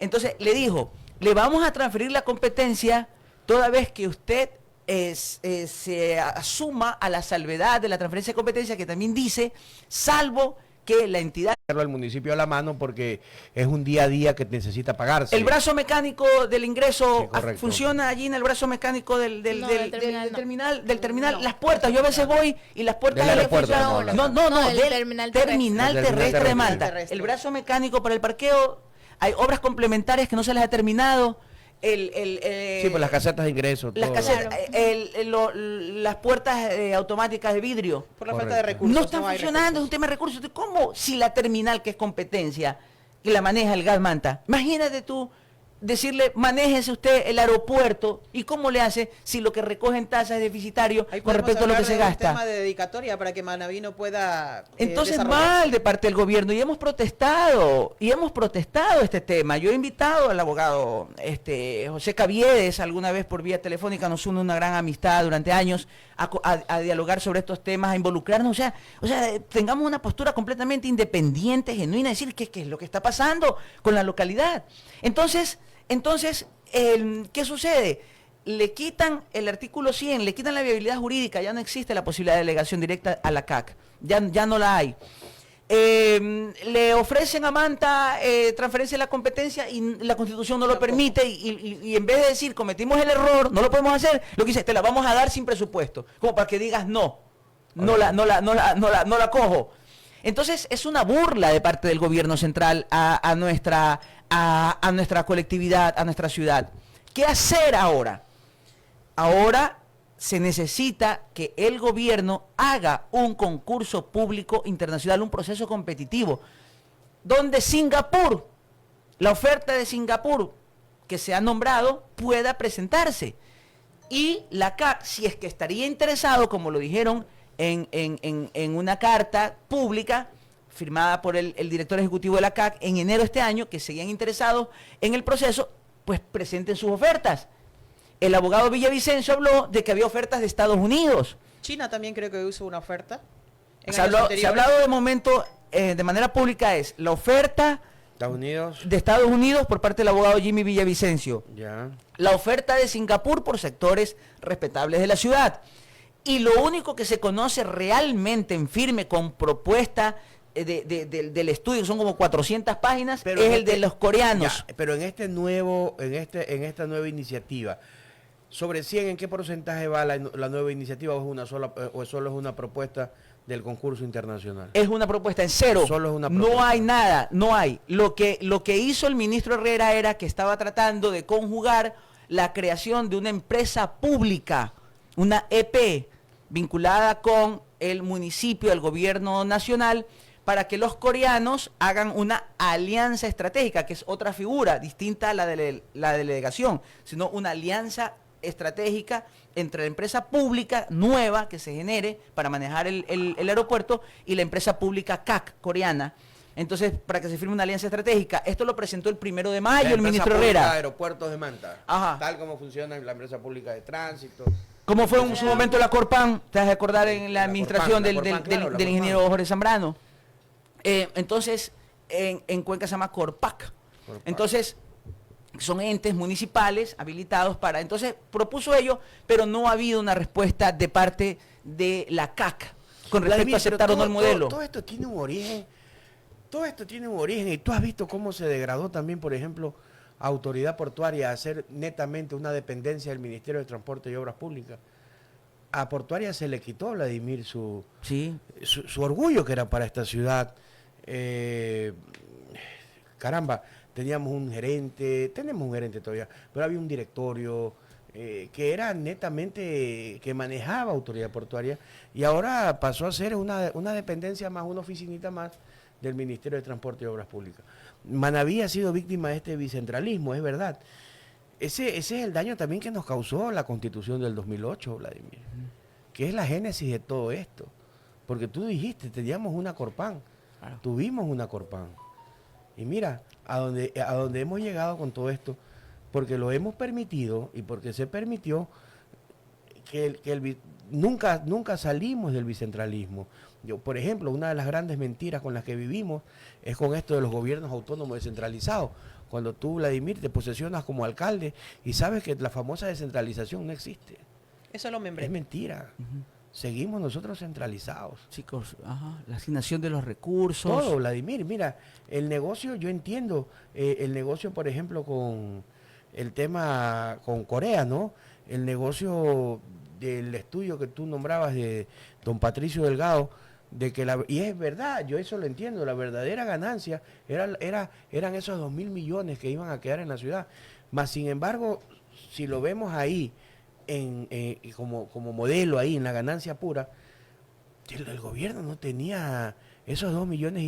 Entonces, le dijo, le vamos a transferir la competencia toda vez que usted se asuma a la salvedad de la transferencia de competencia, que también dice, salvo que la entidad al municipio a la mano porque es un día a día que necesita pagarse. El brazo mecánico del ingreso Sí, correcto. funciona allí en el brazo mecánico del No, del terminal no. Las puertas, yo a veces voy y las puertas Del del aeropuerto, no, del del terminal terminal terrestre. terrestre de Manta. Terrestre. El brazo mecánico para el parqueo, hay obras complementarias que no se les ha terminado. Sí, pues las casetas de ingreso. Las todo. casetas, Claro. las puertas automáticas de vidrio. Por la falta Correcto. de recursos. No están hay funcionando, es recursos. un tema de recursos. Entonces, ¿cómo si la terminal que es competencia y la maneja el Gas Manta? Imagínate tú decirle, manéjese usted el aeropuerto y cómo le hace si lo que recoge en tasas es deficitario Ahí con podemos respecto a lo que hablar se de un gasta. tema de dedicatoria para que Manaví no pueda Entonces desarrollarse. mal de parte del gobierno y hemos protestado este tema. Yo he invitado al abogado José Caviedes, alguna vez por vía telefónica, nos une una gran amistad durante años a dialogar sobre estos temas, a involucrarnos, o sea, tengamos una postura completamente independiente, genuina, decir qué es lo que está pasando con la localidad. Entonces, ¿qué sucede? Le quitan el artículo 100, le quitan la viabilidad jurídica, ya no existe la posibilidad de delegación directa a la CAC, ya no la hay. Le ofrecen a Manta transferencia de la competencia y la Constitución no lo permite y en vez de decir cometimos el error, no lo podemos hacer, lo que dice, te la vamos a dar sin presupuesto, como para que digas no la cojo. Entonces es una burla de parte del gobierno central a nuestra colectividad, a nuestra ciudad. ¿Qué hacer ahora? Ahora se necesita que el gobierno haga un concurso público internacional, un proceso competitivo, donde Singapur, la oferta de Singapur que se ha nombrado, pueda presentarse. Y la CAC, si es que estaría interesado, como lo dijeron en una carta pública firmada por el director ejecutivo de la CAC en enero de este año, que seguían interesados en el proceso, pues presenten sus ofertas. El abogado Villavicencio habló de que había ofertas de Estados Unidos. China también creo que hizo una oferta. en Se años ha anteriores. hablado de momento, de manera pública, es la oferta Estados Unidos. de Estados Unidos por parte del abogado Jimmy Villavicencio. Ya. La oferta de Singapur por sectores respetables de la ciudad. Y lo único que se conoce realmente en firme con propuesta del estudio, son como 400 páginas, Pero es en el de los coreanos. Ya, pero en esta nueva iniciativa, sobre 100, ¿en qué porcentaje va la nueva iniciativa o solo es una propuesta del concurso internacional? Es una propuesta en cero. Solo es una no propuesta. hay nada, no hay. Lo que hizo el ministro Herrera era que estaba tratando de conjugar la creación de una empresa pública, una EP, vinculada con el municipio, el gobierno nacional, para que los coreanos hagan una alianza estratégica, que es otra figura distinta a la de la delegación, sino una alianza estratégica entre la empresa pública nueva que se genere para manejar el aeropuerto y la empresa pública CAC coreana. Entonces, para que se firme una alianza estratégica, esto lo presentó el 1 de mayo el ministro Herrera. Aeropuertos de Manta. Ajá. Tal como funciona la empresa pública de tránsito. ¿Cómo fue en su momento la Corpan? ¿Te vas a acordar en la administración Corpan, del claro, ingeniero Jorge Zambrano? Entonces, en Cuenca se llama Corpac. Corpac. Entonces, son entes municipales habilitados para... Entonces, propuso ello, pero no ha habido una respuesta de parte de la CAC con respecto Vladimir, a aceptar pero o no el modelo. Todo esto tiene un origen. Todo esto tiene un origen. Y tú has visto cómo se degradó también, por ejemplo, Autoridad Portuaria a ser netamente una dependencia del Ministerio de Transporte y Obras Públicas. A Portuaria se le quitó a Vladimir su orgullo que era para esta ciudad. Caramba, tenemos un gerente todavía, pero había un directorio que era netamente, que manejaba Autoridad Portuaria, y ahora pasó a ser una dependencia más, una oficinita más del Ministerio de Transporte y Obras Públicas. Manaví ha sido víctima de este bicentralismo, es verdad. Ese es el daño también que nos causó la Constitución del 2008, Vladimir, que es la génesis de todo esto. Porque tú dijiste, teníamos una Corpan, Claro. tuvimos una Corpan. Y mira, a donde hemos llegado con todo esto, porque lo hemos permitido y porque se permitió nunca salimos del bicentralismo. Por ejemplo, una de las grandes mentiras con las que vivimos es con esto de los gobiernos autónomos descentralizados. Cuando tú, Vladimir, te posesionas como alcalde y sabes que la famosa descentralización no existe. Eso lo membré. Es mentira. seguimos nosotros centralizados. Chicos, la asignación de los recursos. Todo, Vladimir. Mira, el negocio, yo entiendo, el negocio, por ejemplo, con el tema con Corea, ¿no? El negocio del estudio que tú nombrabas de don Patricio Delgado, de que y es verdad, yo eso lo entiendo, la verdadera ganancia eran esos 2.000 millones que iban a quedar en la ciudad. Mas, sin embargo, si lo vemos ahí, como modelo ahí, en la ganancia pura, el gobierno no tenía esos 2,5 millones,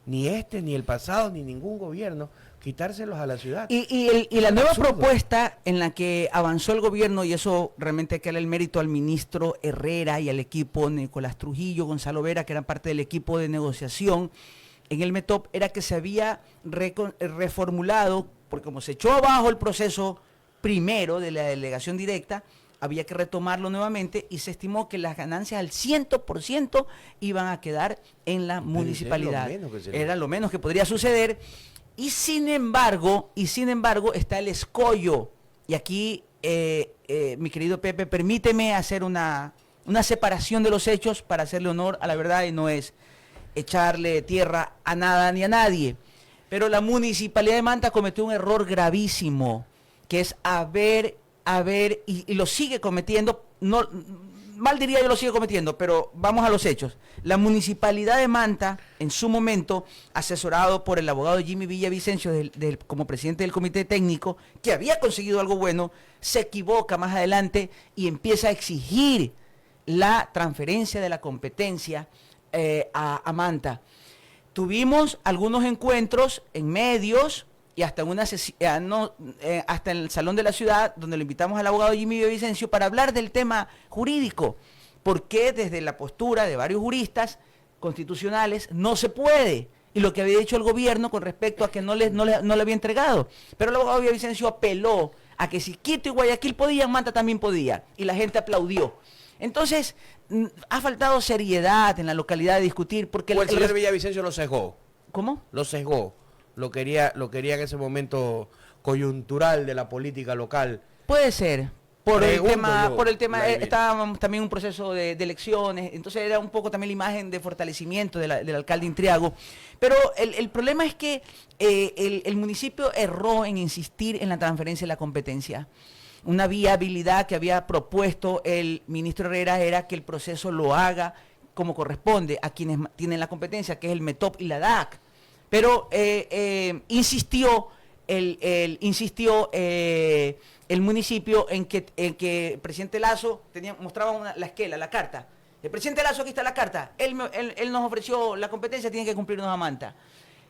ni ni el pasado, ni ningún gobierno, quitárselos a la ciudad. Y la nueva propuesta en la que avanzó el gobierno, y eso realmente hay que darle el mérito al ministro Herrera y al equipo Nicolás Trujillo, Gonzalo Vera, que eran parte del equipo de negociación en el METOP, era que se había reformulado, porque como se echó abajo el proceso primero de la delegación directa, había que retomarlo nuevamente y se estimó que las ganancias al 100% iban a quedar en la municipalidad. Era lo menos que podría suceder. Y sin embargo está el escollo. Y aquí, mi querido Pepe, permíteme hacer una separación de los hechos para hacerle honor a la verdad, y no es echarle tierra a nada ni a nadie. Pero la Municipalidad de Manta cometió un error gravísimo, que es y lo sigue cometiendo, no, mal diría yo lo sigue cometiendo, pero vamos a los hechos. La Municipalidad de Manta, en su momento, asesorado por el abogado Jimmy Villavicencio como presidente del comité técnico, que había conseguido algo bueno, se equivoca más adelante y empieza a exigir la transferencia de la competencia a Manta. Tuvimos algunos encuentros en medios y hasta hasta en el Salón de la Ciudad, donde lo invitamos al abogado Jimmy Villavicencio para hablar del tema jurídico. ¿Por qué desde la postura de varios juristas constitucionales no se puede? Y lo que había dicho el gobierno con respecto a que no le había entregado. Pero el abogado Villavicencio apeló a que si Quito y Guayaquil podían, Manta también podía. Y la gente aplaudió. Entonces, ha faltado seriedad en la localidad de discutir. Porque el señor Villavicencio lo sesgó. ¿Cómo? Lo sesgó. Lo quería en ese momento coyuntural de la política local. Puede ser. Por el tema, Vladimir, estábamos también en un proceso de elecciones, entonces era un poco también la imagen de fortalecimiento del alcalde Intriago. Pero el problema es que el municipio erró en insistir en la transferencia de la competencia. Una viabilidad que había propuesto el ministro Herrera era que el proceso lo haga como corresponde a quienes tienen la competencia, que es el METOP y la DAC. Pero insistió el municipio en que el presidente Lazo mostraba la carta. El presidente Lazo, aquí está la carta. Él nos ofreció la competencia, tiene que cumplirnos a Manta.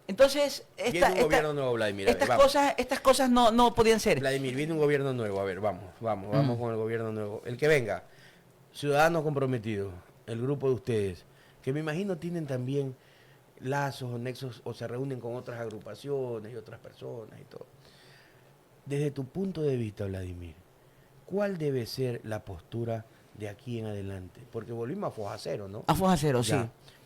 Entonces, gobierno nuevo, Vladimir. Estas cosas no podían ser. Vladimir, viene un gobierno nuevo. A ver, vamos con el gobierno nuevo. El que venga, ciudadanos comprometidos, el grupo de ustedes, que me imagino tienen también lazos o nexos o se reúnen con otras agrupaciones y otras personas y todo. Desde tu punto de vista, Vladimir, ¿cuál debe ser la postura de aquí en adelante? Porque volvimos a Foja Cero, ¿no? A Foja Cero, sí.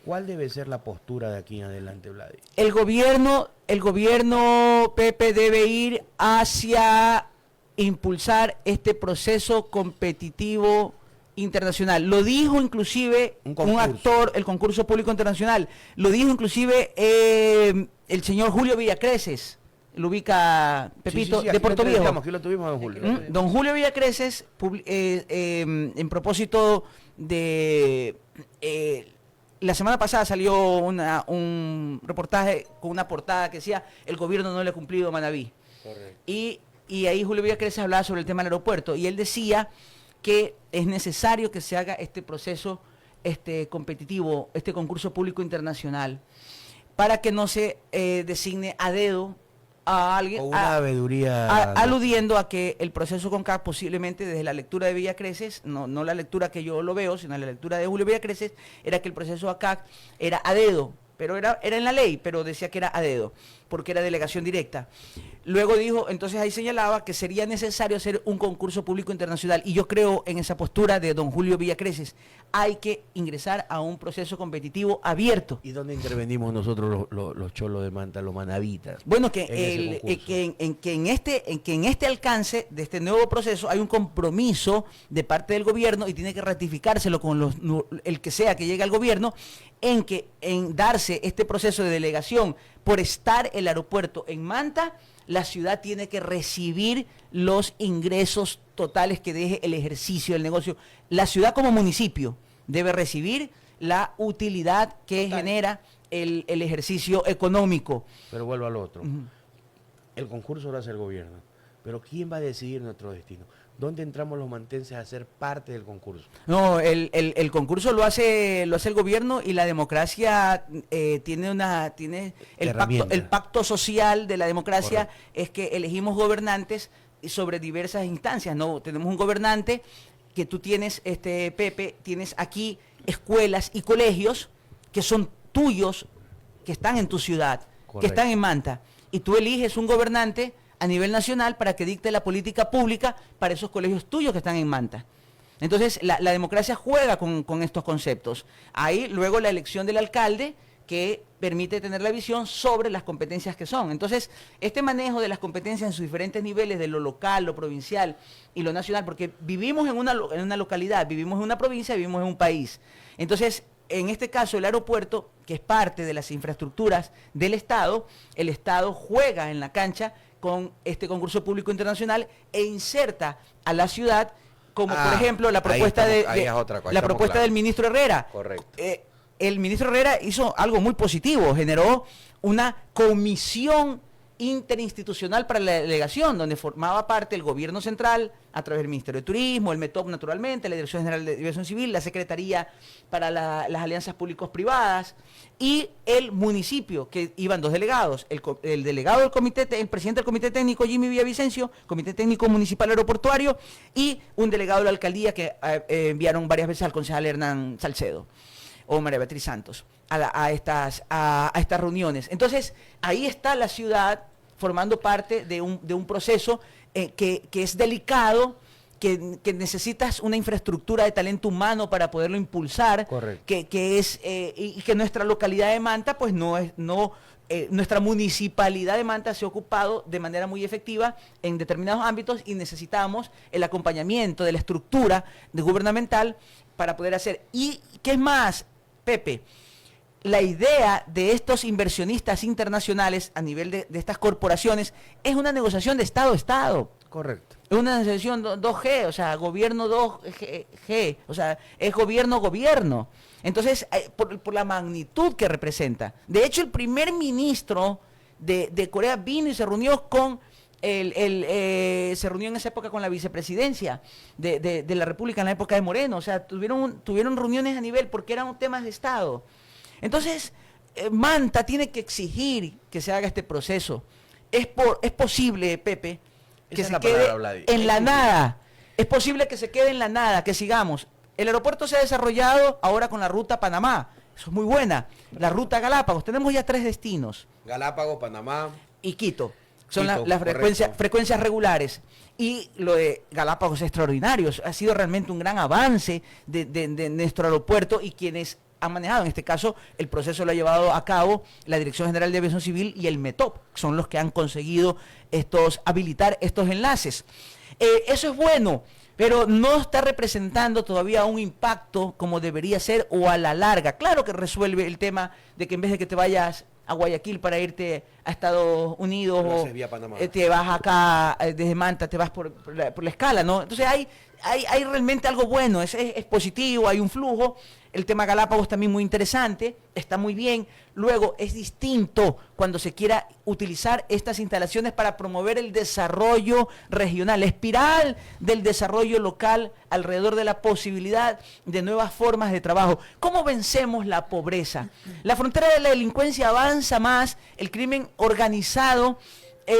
¿Cuál debe ser la postura de aquí en adelante, Vladimir? El gobierno, Pepe, debe ir hacia impulsar este proceso competitivo internacional. Lo dijo inclusive un actor, el concurso público internacional. Lo dijo inclusive el señor Julio Villacreces. Lo ubica Pepito, de Puerto Viejo. Aquí lo tuvimos a don Julio. Don Julio Villacreces, en propósito de... la semana pasada salió un reportaje con una portada que decía: el gobierno no le ha cumplido a Manabí. Correcto. Y ahí Julio Villacreces hablaba sobre el tema del aeropuerto. Y él decía que es necesario que se haga este proceso competitivo, este concurso público internacional, para que no se designe a dedo a alguien, una abeduría, aludiendo a que el proceso CONCAC posiblemente desde la lectura de Villacreces, no la lectura que yo lo veo, sino la lectura de Julio Villacreces, era que el proceso ACAC era a dedo, pero era en la ley, pero decía que era a dedo. porque era delegación directa. Luego dijo, entonces ahí señalaba que sería necesario hacer un concurso público internacional. Y yo creo en esa postura de don Julio Villacreces. Hay que ingresar a un proceso competitivo abierto. ¿Y dónde intervenimos nosotros los cholos de Manta, los manavitas? Bueno, en que en este alcance de este nuevo proceso hay un compromiso de parte del gobierno y tiene que ratificárselo con el que sea que llegue al gobierno en darse este proceso de delegación por estar el aeropuerto en Manta. La ciudad tiene que recibir los ingresos totales que deje el ejercicio del negocio. La ciudad como municipio debe recibir la utilidad que genera el ejercicio económico. Pero vuelvo al otro. El concurso lo hace el gobierno. Pero ¿quién va a decidir nuestro destino? ¿Dónde entramos los mantenses a ser parte del concurso? No, el concurso lo hace el gobierno y la democracia tiene el pacto social de la democracia. Correcto. Es que elegimos gobernantes sobre diversas instancias. No, tenemos un gobernante que tú tienes, Pepe, tienes aquí escuelas y colegios que son tuyos, que están en tu ciudad, correcto, que están en Manta, y tú eliges un gobernante a nivel nacional para que dicte la política pública para esos colegios tuyos que están en Manta. Entonces, la democracia juega con estos conceptos. Hay luego la elección del alcalde que permite tener la visión sobre las competencias que son. Entonces, este manejo de las competencias en sus diferentes niveles, de lo local, lo provincial y lo nacional, porque vivimos en una localidad, vivimos en una provincia, vivimos en un país. Entonces, en este caso, el aeropuerto, que es parte de las infraestructuras del Estado, el Estado juega en la cancha con este concurso público internacional e inserta a la ciudad, como por ejemplo la propuesta del ministro Herrera. Correcto. El ministro Herrera hizo algo muy positivo, generó una comisión interinstitucional para la delegación, donde formaba parte el gobierno central, a través del Ministerio de Turismo, el METOP naturalmente, la Dirección General de Aviación Civil, la Secretaría para las Alianzas Públicos-Privadas y el municipio, que iban 2 delegados, el delegado del comité, el presidente del Comité Técnico, Jimmy Villavicencio, Comité Técnico Municipal Aeroportuario, y un delegado de la alcaldía que enviaron varias veces al concejal Hernán Salcedo o María Beatriz Santos a estas reuniones. Entonces, ahí está la ciudad formando parte de un proceso que es delicado, que necesitas una infraestructura de talento humano para poderlo impulsar. Correcto. Y que nuestra localidad de Manta, pues nuestra municipalidad de Manta se ha ocupado de manera muy efectiva en determinados ámbitos y necesitamos el acompañamiento de la estructura gubernamental para poder hacer. ¿Y qué es más, Pepe? La idea de estos inversionistas internacionales a nivel de estas corporaciones es una negociación de Estado a Estado. Correcto. Es una negociación 2G, o sea, gobierno 2G, o sea, es gobierno. Entonces, por la magnitud que representa. De hecho, el primer ministro de Corea vino y se reunió se reunió en esa época con la vicepresidencia de la República en la época de Moreno. O sea, tuvieron reuniones a nivel porque eran temas de Estado. Entonces, Manta tiene que exigir que se haga este proceso. Es posible, Pepe, que se quede en la nada. Es posible que se quede en la nada, que sigamos. El aeropuerto se ha desarrollado ahora con la ruta Panamá. Eso es muy buena. La ruta Galápagos. Tenemos ya 3 destinos. Galápagos, Panamá y Quito. Son las frecuencias regulares. Y lo de Galápagos es extraordinario. Ha sido realmente un gran avance de nuestro aeropuerto y quienes han manejado, en este caso, el proceso lo ha llevado a cabo la Dirección General de Aviación Civil y el METOP, son los que han conseguido habilitar estos enlaces. Eso es bueno, pero no está representando todavía un impacto como debería ser o a la larga. Claro que resuelve el tema de que en vez de que te vayas a Guayaquil para irte a Estados Unidos o te vas acá desde Manta, te vas por la escala, ¿no? Entonces hay realmente algo bueno, es positivo, hay un flujo. El tema Galápagos también muy interesante, está muy bien. Luego es distinto cuando se quiera utilizar estas instalaciones para promover el desarrollo regional, la espiral del desarrollo local alrededor de la posibilidad de nuevas formas de trabajo. ¿Cómo vencemos la pobreza? La frontera de la delincuencia avanza más, el crimen organizado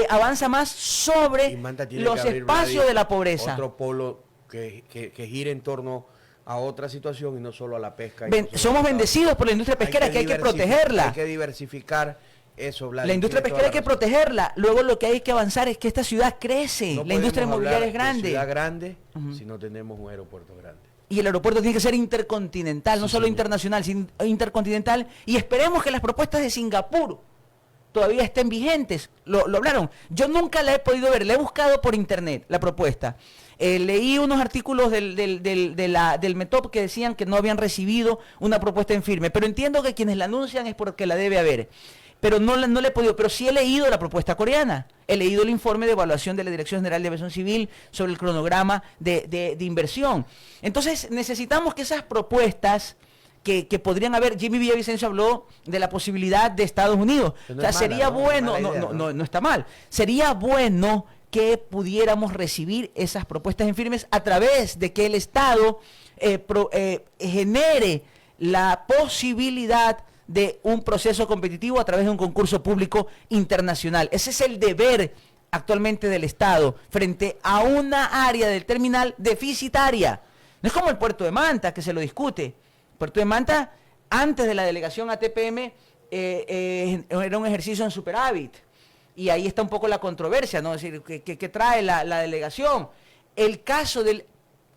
avanza más sobre los espacios de la pobreza. Otro polo que gira en torno a otra situación y no solo a la pesca. Somos bendecidos por la industria pesquera, que hay que protegerla. Hay que diversificar eso, Vlad, La industria tiene pesquera hay toda que la razón. protegerla. Luego lo que hay que avanzar es que esta ciudad crece. No La industria podemos inmobiliaria hablar es de grande. ciudad grande Ujú. si no tenemos un aeropuerto grande. Y el aeropuerto tiene que ser intercontinental, no Sí, solo señor. internacional, sino intercontinental. Y esperemos que las propuestas de Singapur todavía estén vigentes. Lo hablaron. Yo nunca la he podido ver, la he buscado por internet, la propuesta. Leí unos artículos del METOP que decían que no habían recibido una propuesta en firme, pero entiendo que quienes la anuncian es porque la debe haber. Pero no le he podido, pero sí he leído la propuesta coreana. He leído el informe de evaluación de la Dirección General de Aviación Civil sobre el cronograma de inversión. Entonces, necesitamos que esas propuestas que podrían haber, Jimmy Villavicencio habló de la posibilidad de Estados Unidos. Que no O sea, es mala, sería ¿no? No es bueno, mala idea, no está mal, sería bueno que pudiéramos recibir esas propuestas en firmes a través de que el Estado genere la posibilidad de un proceso competitivo a través de un concurso público internacional. Ese es el deber actualmente del Estado frente a una área del terminal deficitaria. No es como el puerto de Manta, que se lo discute. El puerto de Manta, antes de la delegación a TPM, era un ejercicio en superávit. Y ahí está un poco la controversia, ¿no? Es decir, ¿qué trae la delegación? El caso del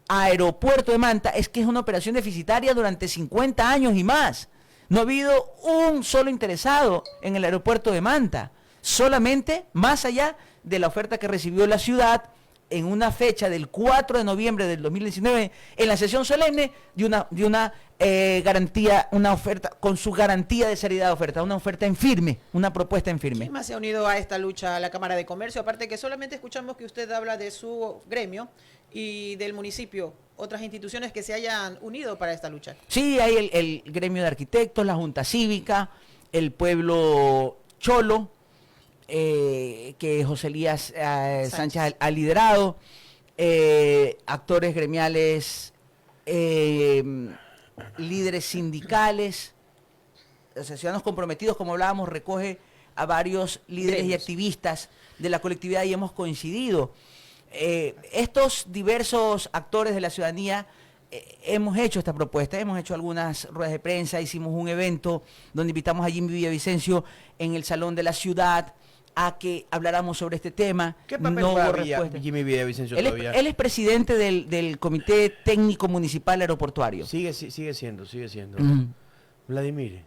aeropuerto de Manta es que es una operación deficitaria durante 50 años y más. No ha habido un solo interesado en el aeropuerto de Manta. Solamente más allá de la oferta que recibió la ciudad en una fecha del 4 de noviembre del 2019, en la sesión solemne de una garantía, una oferta, con su garantía de seriedad de oferta, una oferta en firme, una propuesta en firme. ¿Quién más se ha unido a esta lucha a la Cámara de Comercio? Aparte que solamente escuchamos que usted habla de su gremio y del municipio, otras instituciones que se hayan unido para esta lucha. Sí, hay el gremio de arquitectos, la Junta Cívica, el pueblo Cholo, que José Elías Sánchez ha liderado, actores gremiales, líderes sindicales, o sea, Ciudadanos Comprometidos, como hablábamos, recoge a varios líderes y Gremios. activistas de la colectividad y hemos coincidido. Estos diversos actores de la ciudadanía hemos hecho esta propuesta, hemos hecho algunas ruedas de prensa, hicimos un evento donde invitamos a Jimmy Villavicencio en el Salón de la Ciudad a que habláramos sobre este tema. ¿Qué papel no hubo juega respuesta. Jimmy Villavicencio Él todavía? es presidente del Comité Técnico Municipal Aeroportuario. Sigue siendo. Ujú. Vladimir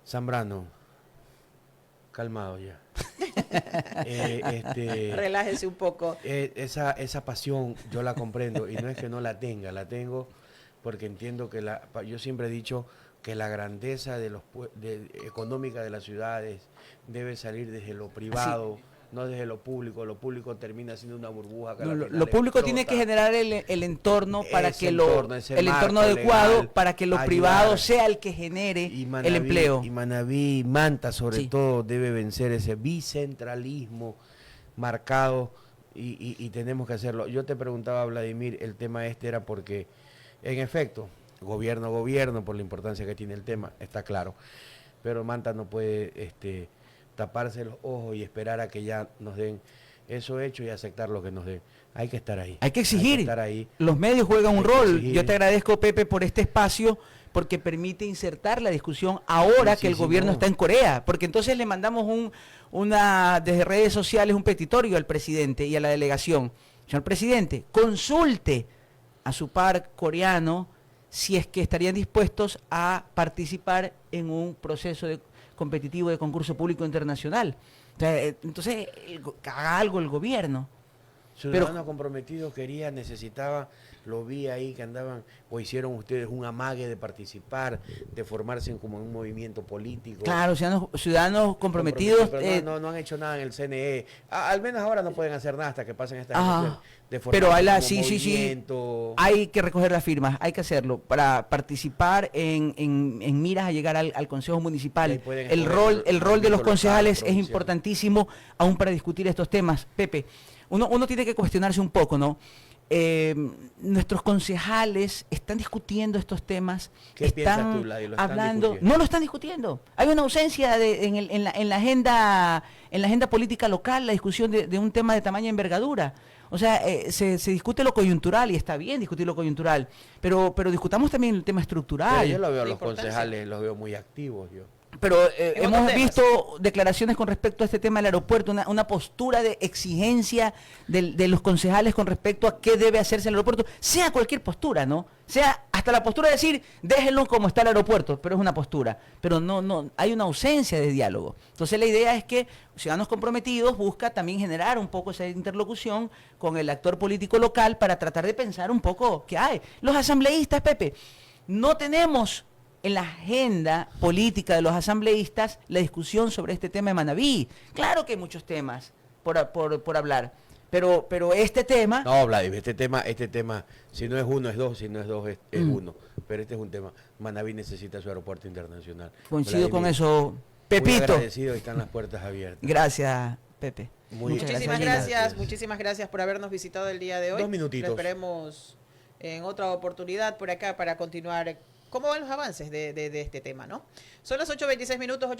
Zambrano, calmado ya. Relájese un poco. Esa pasión yo la comprendo y no es que no la tenga, la tengo porque entiendo que yo siempre he dicho que la grandeza económica de las ciudades debe salir desde lo privado, no desde lo público termina siendo una burbuja que No, al lo final público tiene que explota. generar el entorno para Ese que entorno, ese el entorno marco adecuado legal, para que lo ayudar. privado sea el que genere Y el empleo. Y Manabí, Manta sobre Sí. todo debe vencer ese bicentralismo marcado y tenemos que hacerlo. Yo te preguntaba, Vladimir, el tema era porque, en efecto, gobierno, por la importancia que tiene el tema, está claro. Pero Manta no puede taparse los ojos y esperar a que ya nos den eso hecho y aceptar lo que nos den. Hay que estar ahí. Hay que exigir. estar ahí. Los medios juegan un Hay que rol. exigir. Yo te agradezco, Pepe, por este espacio, porque permite insertar la discusión ahora Sí, que el sí, gobierno no. está en Corea. Porque entonces le mandamos desde redes sociales un petitorio al presidente y a la delegación. Señor presidente, consulte a su par coreano si es que estarían dispuestos a participar en un proceso competitivo de concurso público internacional. O sea, entonces, haga algo el gobierno. Ciudadanos comprometidos necesitaba, lo vi ahí que andaban, o hicieron ustedes un amague de participar, de formarse como en un movimiento político. Claro, ciudadanos comprometidos. Pero no han hecho nada en el CNE. Al menos ahora no pueden hacer nada hasta que pasen estas Ajá. elecciones. De Pero formarse como sí. movimiento. Hay que recoger las firmas, hay que hacerlo para participar en miras a llegar al Consejo Y ahí Municipal. pueden El escoger rol de los local, concejales es provincial. importantísimo aún para discutir estos temas. Pepe, uno tiene que cuestionarse un poco, ¿no? Nuestros concejales están discutiendo estos temas, ¿Qué piensas están tú, Vladi? ¿Lo están hablando, discutiendo? no lo están discutiendo. Hay una ausencia en la agenda política local, la discusión de un tema de tamaña envergadura. O sea, se discute lo coyuntural y está bien discutir lo coyuntural, pero discutamos también el tema Pero estructural. yo lo veo a La los importancia. concejales, los veo muy activos yo. Pero En hemos otros temas. visto declaraciones con respecto a este tema del aeropuerto, una postura de exigencia de los concejales con respecto a qué debe hacerse en el aeropuerto, sea cualquier postura, ¿no? Sea hasta la postura de decir, déjenlo como está el aeropuerto, pero es una postura. Pero no, hay una ausencia de diálogo. Entonces la idea es que Ciudadanos Comprometidos busca también generar un poco esa interlocución con el actor político local para tratar de pensar un poco qué hay. Los asambleístas, Pepe, no tenemos en la agenda política de los asambleístas la discusión sobre este tema de Manabí. Claro que hay muchos temas por hablar, pero este tema... No, Vladimir, este tema, si no es uno es dos, si no es dos es uno. Pero este es un tema. Manabí necesita su aeropuerto internacional. Coincido con Vladimir, eso, Muy Pepito. agradecido, están las puertas abiertas. Gracias, Pepe. Muchas Muchísimas gracias por habernos visitado el día de hoy. 2 minutitos. Lo esperemos en otra oportunidad por acá para continuar. ¿Cómo van los avances de este tema, no? Son las 8:26 minutos.